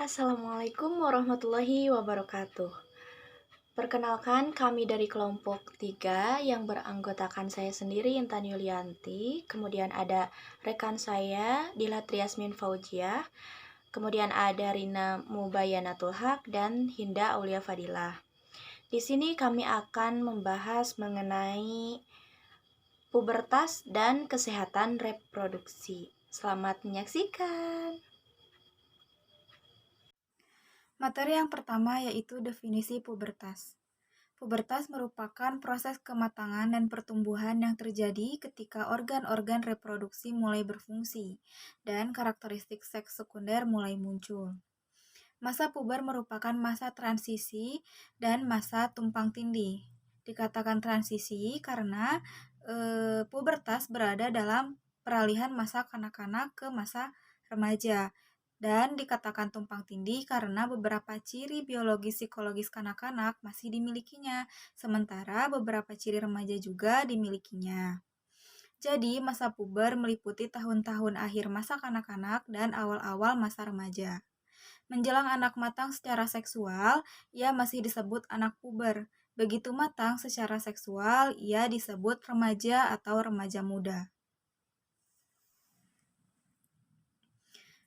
Assalamualaikum warahmatullahi wabarakatuh. Perkenalkan, kami dari kelompok 3 yang beranggotakan saya sendiri, Intan Yulianti. Kemudian ada rekan saya, Dilat Riasmin Faujiah. Kemudian ada Rina Mubayanatul Haq dan Hinda Aulia Fadilah. Di sini kami akan membahas mengenai pubertas dan kesehatan reproduksi. Selamat menyaksikan. Materi yang pertama yaitu definisi pubertas. Pubertas merupakan proses kematangan dan pertumbuhan yang terjadi ketika organ-organ reproduksi mulai berfungsi dan karakteristik seks sekunder mulai muncul. Masa puber merupakan masa transisi dan masa tumpang tindih. Dikatakan transisi karena pubertas berada dalam peralihan masa kanak-kanak ke masa remaja. Dan dikatakan tumpang tindih karena beberapa ciri biologis psikologis kanak-kanak masih dimilikinya, sementara beberapa ciri remaja juga dimilikinya. Jadi, masa puber meliputi tahun-tahun akhir masa kanak-kanak dan awal-awal masa remaja. Menjelang anak matang secara seksual, ia masih disebut anak puber. Begitu matang secara seksual, ia disebut remaja atau remaja muda.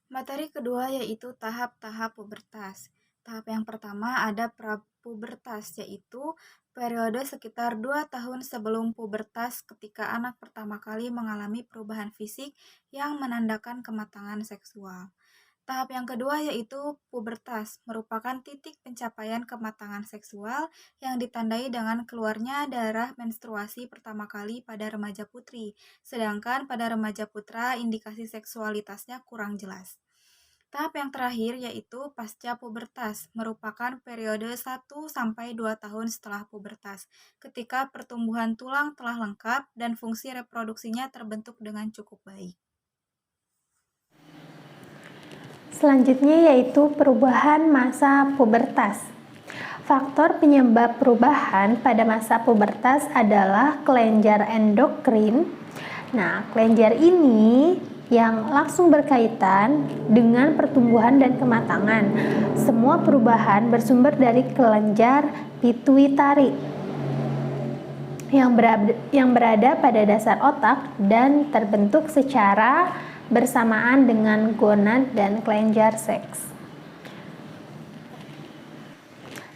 Materi kedua yaitu tahap-tahap pubertas. Tahap yang pertama ada prapubertas, yaitu periode sekitar 2 tahun sebelum pubertas ketika anak pertama kali mengalami perubahan fisik yang menandakan kematangan seksual. Tahap yang kedua yaitu pubertas, merupakan titik pencapaian kematangan seksual yang ditandai dengan keluarnya darah menstruasi pertama kali pada remaja putri, sedangkan pada remaja putra indikasi seksualitasnya kurang jelas. Tahap yang terakhir yaitu pasca pubertas, merupakan periode 1-2 tahun setelah pubertas, ketika pertumbuhan tulang telah lengkap dan fungsi reproduksinya terbentuk dengan cukup baik. Selanjutnya yaitu perubahan masa pubertas. Faktor penyebab perubahan pada masa pubertas adalah kelenjar endokrin. Nah, kelenjar ini yang langsung berkaitan dengan pertumbuhan dan kematangan. Semua perubahan bersumber dari kelenjar pituitari yang berada pada dasar otak dan terbentuk secara bersamaan dengan gonad dan kelenjar seks.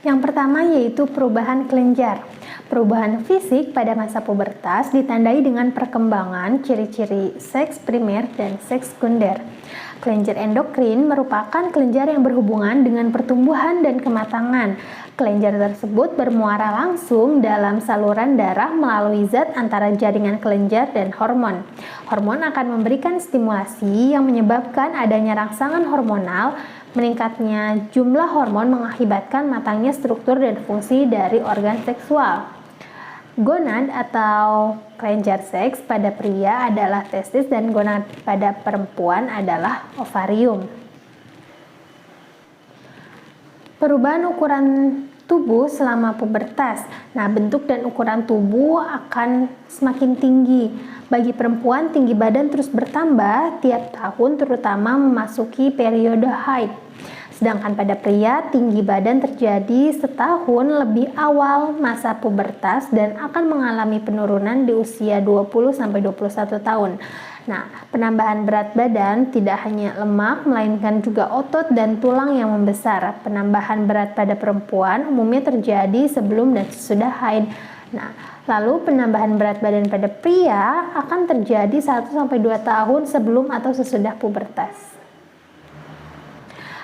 Yang pertama yaitu perubahan kelenjar. Perubahan fisik pada masa pubertas ditandai dengan perkembangan ciri-ciri seks primer dan seks sekunder. Kelenjar endokrin merupakan kelenjar yang berhubungan dengan pertumbuhan dan kematangan. Kelenjar tersebut bermuara langsung dalam saluran darah melalui zat antara jaringan kelenjar dan hormon. Hormon akan memberikan stimulasi yang menyebabkan adanya rangsangan hormonal. Meningkatnya jumlah hormon mengakibatkan matangnya struktur dan fungsi dari organ seksual. Gonad atau kelenjar seks pada pria adalah testis dan gonad pada perempuan adalah ovarium. Perubahan ukuran tubuh selama pubertas. Nah, bentuk dan ukuran tubuh akan semakin tinggi. Bagi perempuan, tinggi badan terus bertambah tiap tahun, terutama memasuki periode haid. Sedangkan pada pria, tinggi badan terjadi setahun lebih awal masa pubertas dan akan mengalami penurunan di usia 20-21 tahun. Nah, penambahan berat badan tidak hanya lemak, melainkan juga otot dan tulang yang membesar. Penambahan berat pada perempuan umumnya terjadi sebelum dan sesudah haid. Nah, lalu penambahan berat badan pada pria akan terjadi 1-2 tahun sebelum atau sesudah pubertas.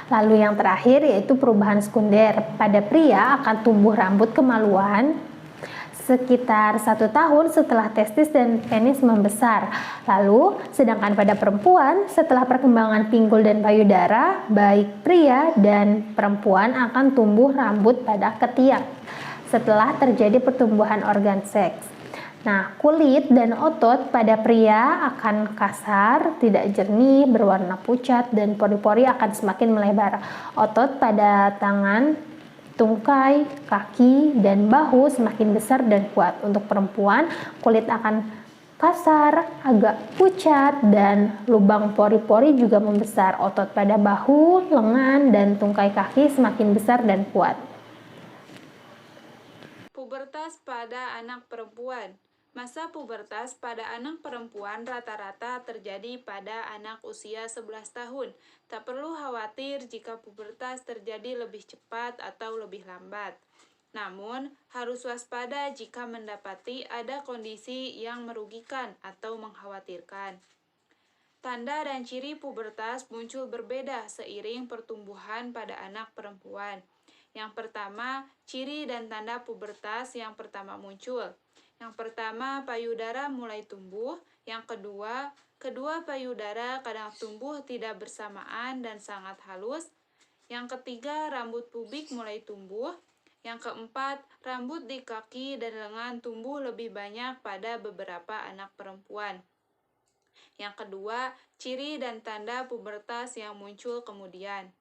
Lalu yang terakhir yaitu perubahan sekunder. Pada pria akan tumbuh rambut kemaluan sekitar 1 tahun setelah testis dan penis membesar. Lalu, sedangkan pada perempuan, setelah perkembangan pinggul dan payudara, baik pria dan perempuan akan tumbuh rambut pada ketiak setelah terjadi pertumbuhan organ seks. Nah, kulit dan otot pada pria akan kasar, tidak jernih, berwarna pucat, dan pori-pori akan semakin melebar. Otot pada tangan, tungkai, kaki, dan bahu semakin besar dan kuat. Untuk perempuan, kulit akan kasar, agak pucat, dan lubang pori-pori juga membesar. Otot pada bahu, lengan, dan tungkai kaki semakin besar dan kuat. Pubertas pada anak perempuan. Masa pubertas pada anak perempuan rata-rata terjadi pada anak usia 11 tahun. Tak perlu khawatir jika pubertas terjadi lebih cepat atau lebih lambat. Namun, harus waspada jika mendapati ada kondisi yang merugikan atau mengkhawatirkan. Tanda dan ciri pubertas muncul berbeda seiring pertumbuhan pada anak perempuan. Yang pertama, ciri dan tanda pubertas yang pertama muncul. Yang pertama, payudara mulai tumbuh. Yang kedua payudara kadang tumbuh tidak bersamaan dan sangat halus. Yang ketiga, rambut pubik mulai tumbuh. Yang keempat, rambut di kaki dan lengan tumbuh lebih banyak pada beberapa anak perempuan. Yang kedua, ciri dan tanda pubertas yang muncul kemudian.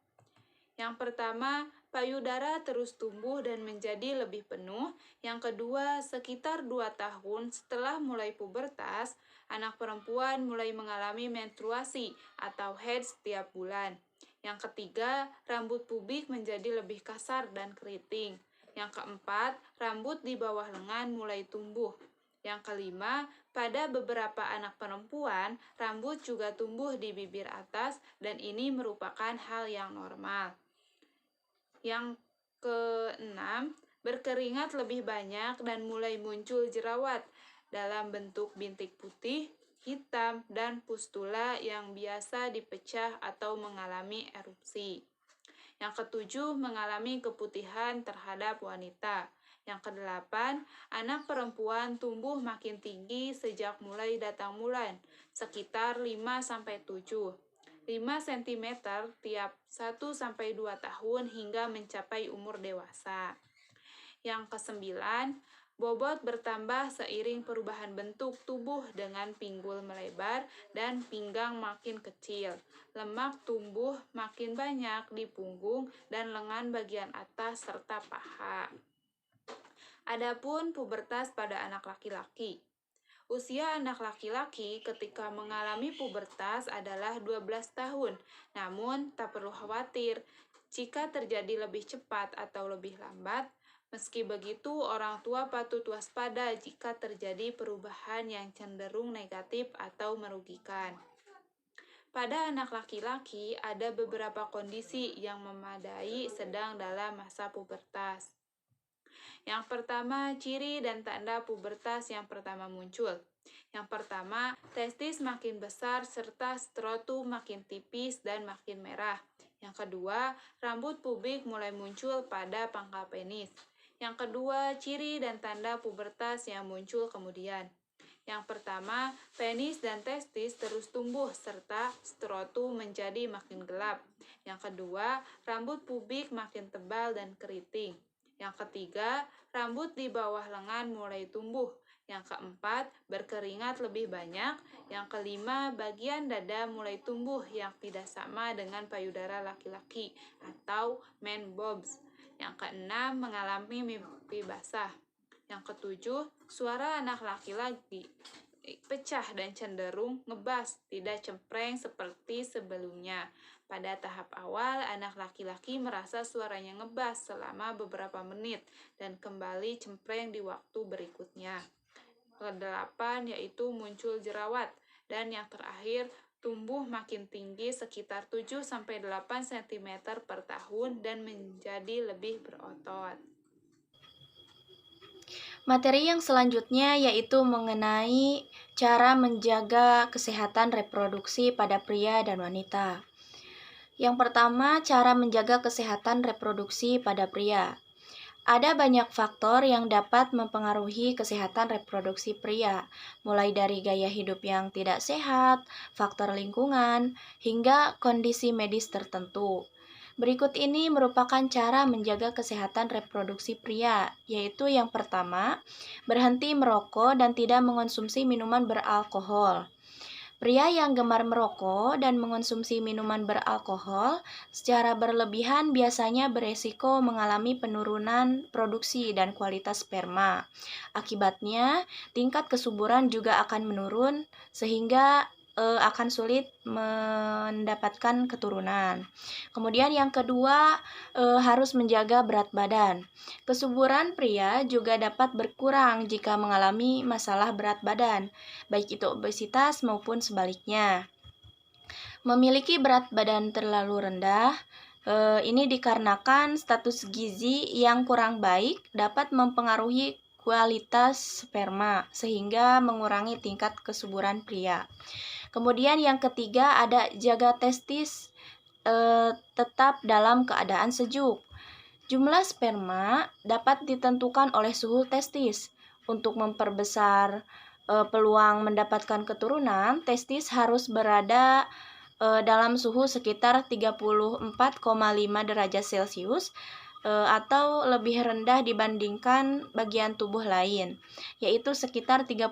Yang pertama, payudara terus tumbuh dan menjadi lebih penuh. Yang kedua, sekitar 2 tahun setelah mulai pubertas, anak perempuan mulai mengalami menstruasi atau haid setiap bulan. Yang ketiga, rambut pubik menjadi lebih kasar dan keriting. Yang keempat, rambut di bawah lengan mulai tumbuh. Yang kelima, pada beberapa anak perempuan, rambut juga tumbuh di bibir atas dan ini merupakan hal yang normal. Yang keenam, berkeringat lebih banyak dan mulai muncul jerawat dalam bentuk bintik putih, hitam, dan pustula yang biasa dipecah atau mengalami erupsi. Yang ketujuh, mengalami keputihan terhadap wanita. Yang kedelapan, anak perempuan tumbuh makin tinggi sejak mulai datang bulan, sekitar 5-7. 5 cm tiap 1-2 tahun hingga mencapai umur dewasa. Yang kesembilan, bobot bertambah seiring perubahan bentuk tubuh dengan pinggul melebar dan pinggang makin kecil. Lemak tumbuh makin banyak di punggung dan lengan bagian atas serta paha. Adapun pubertas pada anak laki-laki. Usia anak laki-laki ketika mengalami pubertas adalah 12 tahun. Namun, tak perlu khawatir jika terjadi lebih cepat atau lebih lambat. Meski begitu, orang tua patut waspada jika terjadi perubahan yang cenderung negatif atau merugikan. Pada anak laki-laki, ada beberapa kondisi yang memadai sedang dalam masa pubertas. Yang pertama, ciri dan tanda pubertas yang pertama muncul. Yang pertama, testis makin besar serta skrotum makin tipis dan makin merah. Yang kedua, rambut pubik mulai muncul pada pangkal penis. Yang kedua, ciri dan tanda pubertas yang muncul kemudian. Yang pertama, penis dan testis terus tumbuh serta skrotum menjadi makin gelap. Yang kedua, rambut pubik makin tebal dan keriting. Yang ketiga, rambut di bawah lengan mulai tumbuh. Yang keempat, berkeringat lebih banyak. Yang kelima, bagian dada mulai tumbuh yang tidak sama dengan payudara laki-laki atau man boobs. Yang keenam, mengalami mimpi basah. Yang ketujuh, suara anak laki-laki pecah dan cenderung ngebas, tidak cempreng seperti sebelumnya. Pada tahap awal, anak laki-laki merasa suaranya ngebas selama beberapa menit dan kembali cempreng di waktu berikutnya. Kedelapan, yaitu muncul jerawat. Dan yang terakhir, tumbuh makin tinggi sekitar 7-8 cm per tahun dan menjadi lebih berotot. Materi yang selanjutnya yaitu mengenai cara menjaga kesehatan reproduksi pada pria dan wanita. Yang pertama, cara menjaga kesehatan reproduksi pada pria. Ada banyak faktor yang dapat mempengaruhi kesehatan reproduksi pria, mulai dari gaya hidup yang tidak sehat, faktor lingkungan, hingga kondisi medis tertentu. Berikut ini merupakan cara menjaga kesehatan reproduksi pria, yaitu yang pertama, berhenti merokok dan tidak mengonsumsi minuman beralkohol. Pria yang gemar merokok dan mengonsumsi minuman beralkohol secara berlebihan biasanya beresiko mengalami penurunan produksi dan kualitas sperma. Akibatnya, tingkat kesuburan juga akan menurun sehingga akan sulit mendapatkan keturunan. Kemudian yang kedua, harus menjaga berat badan. Kesuburan pria juga dapat berkurang jika mengalami masalah berat badan, baik itu obesitas maupun sebaliknya. Memiliki berat badan terlalu rendah, ini dikarenakan status gizi yang kurang baik dapat mempengaruhi kualitas sperma sehingga mengurangi tingkat kesuburan pria. Kemudian yang ketiga ada jaga testis tetap dalam keadaan sejuk. Jumlah sperma dapat ditentukan oleh suhu testis. Untuk memperbesar peluang mendapatkan keturunan, testis harus berada dalam suhu sekitar 34,5 derajat Celcius atau lebih rendah dibandingkan bagian tubuh lain, yaitu sekitar 37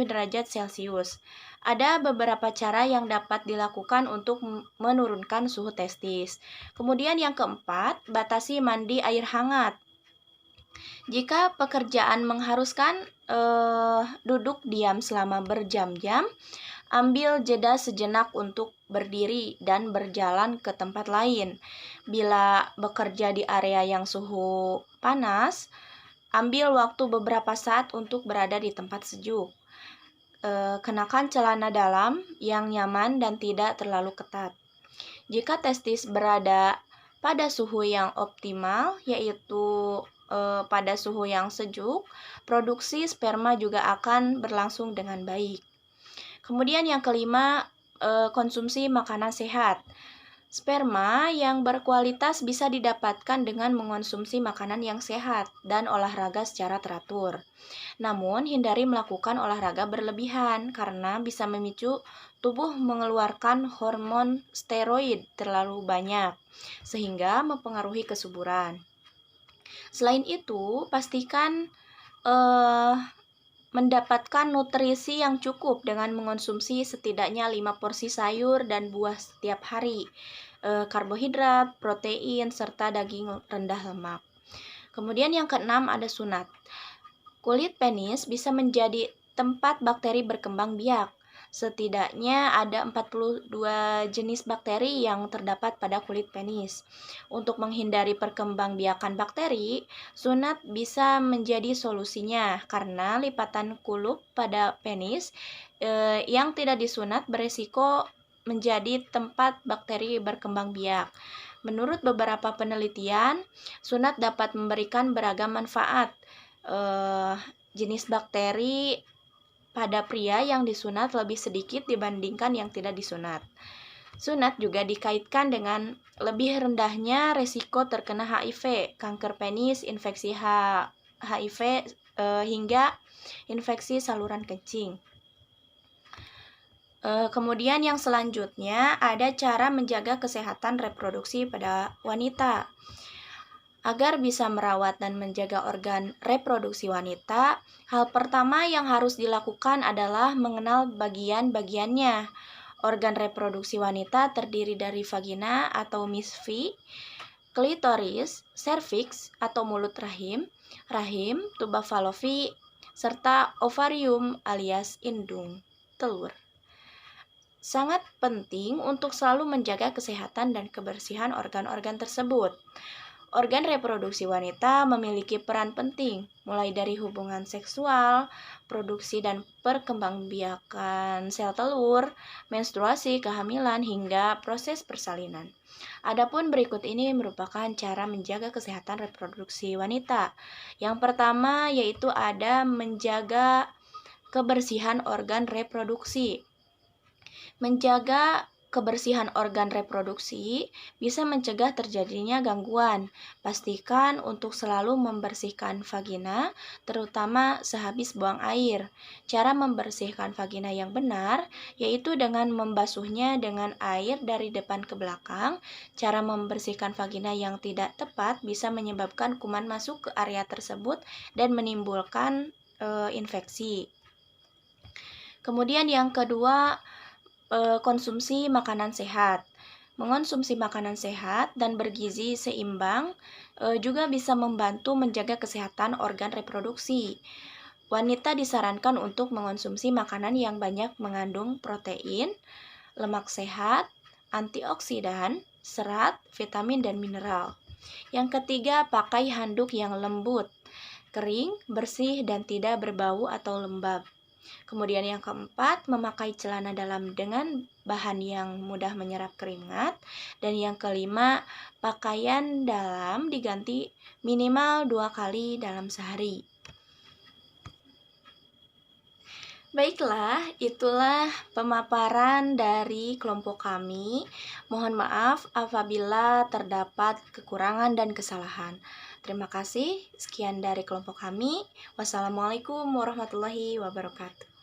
derajat Celcius. Ada beberapa cara yang dapat dilakukan untuk menurunkan suhu testis. Kemudian yang keempat, batasi mandi air hangat. Jika pekerjaan mengharuskan duduk diam selama berjam-jam, ambil jeda sejenak untuk berdiri dan berjalan ke tempat lain. Bila bekerja di area yang suhu panas, ambil waktu beberapa saat untuk berada di tempat sejuk. Kenakan celana dalam yang nyaman dan tidak terlalu ketat. Jika testis berada pada suhu yang optimal, yaitu pada suhu yang sejuk, produksi sperma juga akan berlangsung dengan baik. Kemudian yang kelima, konsumsi makanan sehat. Sperma yang berkualitas bisa didapatkan dengan mengonsumsi makanan yang sehat dan olahraga secara teratur. Namun, hindari melakukan olahraga berlebihan karena bisa memicu tubuh mengeluarkan hormon steroid terlalu banyak, sehingga mempengaruhi kesuburan. Selain itu, pastikan mendapatkan nutrisi yang cukup dengan mengonsumsi setidaknya 5 porsi sayur dan buah setiap hari, karbohidrat, protein, serta daging rendah lemak. Kemudian yang keenam ada sunat. Kulit penis bisa menjadi tempat bakteri berkembang biak. Setidaknya ada 42 jenis bakteri yang terdapat pada kulit penis. Untuk menghindari perkembangbiakan bakteri, sunat bisa menjadi solusinya karena lipatan kulup pada penis yang tidak disunat beresiko menjadi tempat bakteri berkembang biak. Menurut beberapa penelitian, sunat dapat memberikan beragam manfaat. Jenis bakteri pada pria yang disunat lebih sedikit dibandingkan yang tidak disunat. Sunat juga dikaitkan dengan lebih rendahnya resiko terkena HIV, kanker penis, infeksi HIV, hingga infeksi saluran kencing. Kemudian yang selanjutnya ada cara menjaga kesehatan reproduksi pada wanita. Agar bisa merawat dan menjaga organ reproduksi wanita, hal pertama yang harus dilakukan adalah mengenal bagian-bagiannya. Organ reproduksi wanita terdiri dari vagina atau misfi, klitoris, serviks atau mulut rahim, tuba falopi, serta ovarium alias indung telur. Sangat penting untuk selalu menjaga kesehatan dan kebersihan organ-organ tersebut. Organ reproduksi wanita memiliki peran penting, mulai dari hubungan seksual, produksi dan perkembangbiakan sel telur, menstruasi, kehamilan, hingga proses persalinan. Adapun berikut ini merupakan cara menjaga kesehatan reproduksi wanita. Yang pertama yaitu ada menjaga kebersihan organ reproduksi. Menjaga kebersihan organ reproduksi bisa mencegah terjadinya gangguan. Pastikan untuk selalu membersihkan vagina, terutama sehabis buang air. Cara membersihkan vagina yang benar yaitu dengan membasuhnya dengan air dari depan ke belakang. Cara membersihkan vagina yang tidak tepat bisa menyebabkan kuman masuk ke area tersebut dan menimbulkan infeksi. Kemudian yang kedua, konsumsi makanan sehat. Mengonsumsi makanan sehat dan bergizi seimbang juga bisa membantu menjaga kesehatan organ reproduksi. Wanita disarankan untuk mengonsumsi makanan yang banyak mengandung protein, lemak sehat, antioksidan, serat, vitamin, dan mineral. Yang ketiga, pakai handuk yang lembut, kering, bersih, dan tidak berbau atau lembab. Kemudian yang keempat, memakai celana dalam dengan bahan yang mudah menyerap keringat. Dan yang kelima, pakaian dalam diganti minimal 2 kali dalam sehari. Baiklah, itulah pemaparan dari kelompok kami. Mohon maaf apabila terdapat kekurangan dan kesalahan. Terima kasih. Sekian dari kelompok kami. Wassalamualaikum warahmatullahi wabarakatuh.